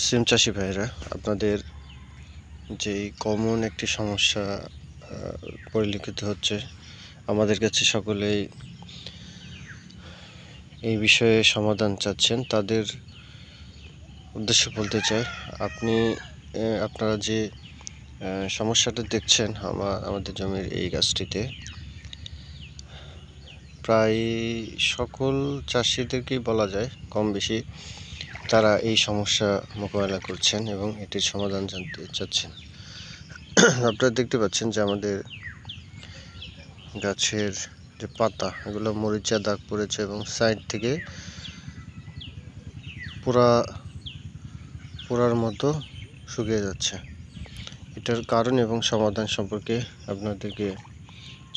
সিম চাষি ভাইরা, আপনাদের যেই কমন একটি সমস্যা পরিলক্ষিত হচ্ছে, আমাদের কাছে সকলেই এই বিষয়ে সমাধান চাচ্ছেন। তাদের উদ্দেশ্যে বলতে চাই, আপনারা যে সমস্যাটা দেখছেন আমাদের জমির এই গাছটিতে, প্রায় সকল চাষিদেরকেই বলা যায় কম বেশি তারা এই সমস্যা মোকাবেলা করছেন এবং এটির সমাধান জানতে চাচ্ছেন। আপনারা দেখতে পাচ্ছেন যে আমাদের গাছের যে পাতা, এগুলো মরিচা দাগ পড়েছে এবং সাইড থেকে পোড়ার মতো শুকিয়ে যাচ্ছে। এটার কারণ এবং সমাধান সম্পর্কে আপনাদেরকে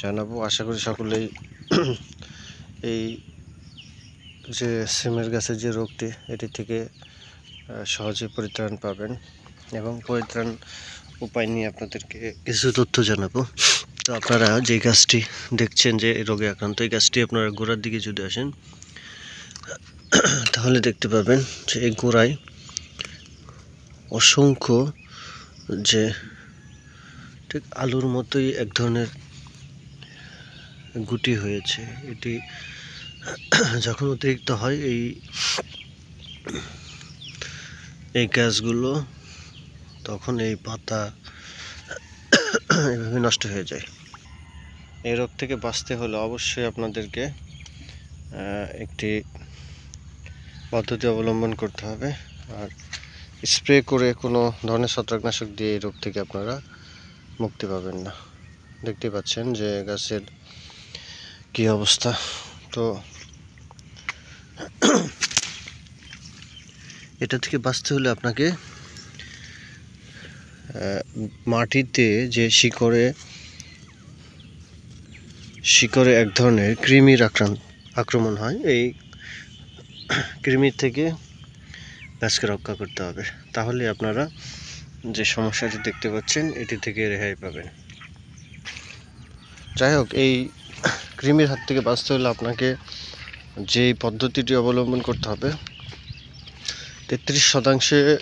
জানাবো। আশা করি সকলেই এই যে সিমের গাছের যে রোগটি, এটি থেকে সহজে পরিত্রাণ পাবেন এবং পরিত্রাণ উপায় নিয়ে আপনাদেরকে কিছু তথ্য জানাবো। তো আপনারা যে গাছটি দেখছেন যে রোগে আক্রান্ত, এই গাছটি আপনারা গোড়ার দিকে যদি আসেন তাহলে দেখতে পাবেন যে এই গোড়ায় অসংখ্য, যে ঠিক আলুর মতোই এক ধরনের গুটি হয়েছে। এটি যখন অতিরিক্ত হয় এই গাছগুলো, তখন এই পাতা এভাবে নষ্ট হয়ে যায়। এই রোগ থেকে বাঁচতে হলে অবশ্যই আপনাদেরকে একটি পদ্ধতি অবলম্বন করতে হবে। আর স্প্রে করে কোনো ধরনের ছত্রাকনাশক দিয়ে এই রোগ থেকে আপনারা মুক্তি পাবেন না। দেখতে পাচ্ছেন যে গাছের কি অবস্থা। তো এটা থেকে বাঁচতে হলে আপনাকে মাটিতে যে শিকড়ে এক ধরনের কৃমির আক্রমণ হয়, এই কৃমির থেকে গাছকে রক্ষা করতে হবে। তাহলে আপনারা যে সমস্যাটি দেখতে পাচ্ছেন এটি থেকে রেহাই পাবেন। যাই হোক, এই কৃমির হাত থেকে বাঁচতে হলে আপনাকে যেই পদ্ধতিটি অবলম্বন করতে হবে, 33%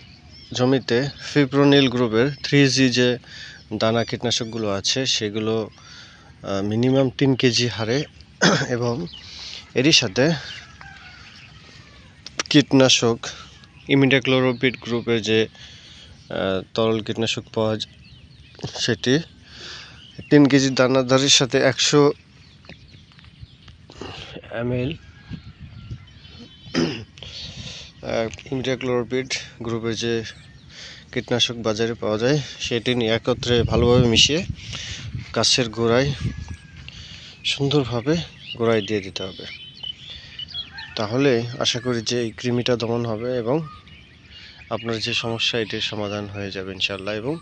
জমিতে ফিপ্রোনিল গ্রুপের 3G যে দানা কীটনাশকগুলো আছে, সেগুলো মিনিমাম 3 কেজি হারে এবং এরই সাথে কীটনাশক ইমিডাক্লোপিড গ্রুপের যে তরল কীটনাশক পাওয়া যায়, সেটি 3 কেজি দানাদারের সাথে 100 ml ইমিডাক্লোপিড গ্রুপের যে কীটনাশক বাজারে পাওয়া যায়, সেটি নিয়ে একত্রে ভালোভাবে মিশিয়ে গাছের গোড়ায় সুন্দরভাবে দিয়ে দিতে হবে। তাহলে আশা করি যে এই কৃমিটা দমন হবে এবং আপনার যে সমস্যা, এটির সমাধান হয়ে যাবে ইনশাআল্লাহ। এবং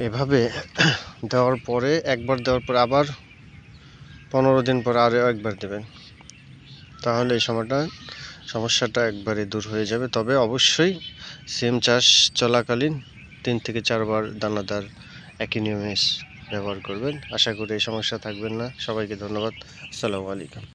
এভাবে দেওয়ার পরে, একবার দেওয়ার পর আবার 15 দিন পর আরও একবার দেবেন, তাহলে এই সমস্যাটা একবারে দূর হয়ে যাবে। তবে অবশ্যই সিম চাষ চলাকালীন 3 থেকে 4 বার দানাদার একই নিয়মে ব্যবহার করবেন। আশা করি এই সমস্যা থাকবেন না। সবাইকে ধন্যবাদ। আসসালামু আলাইকুম।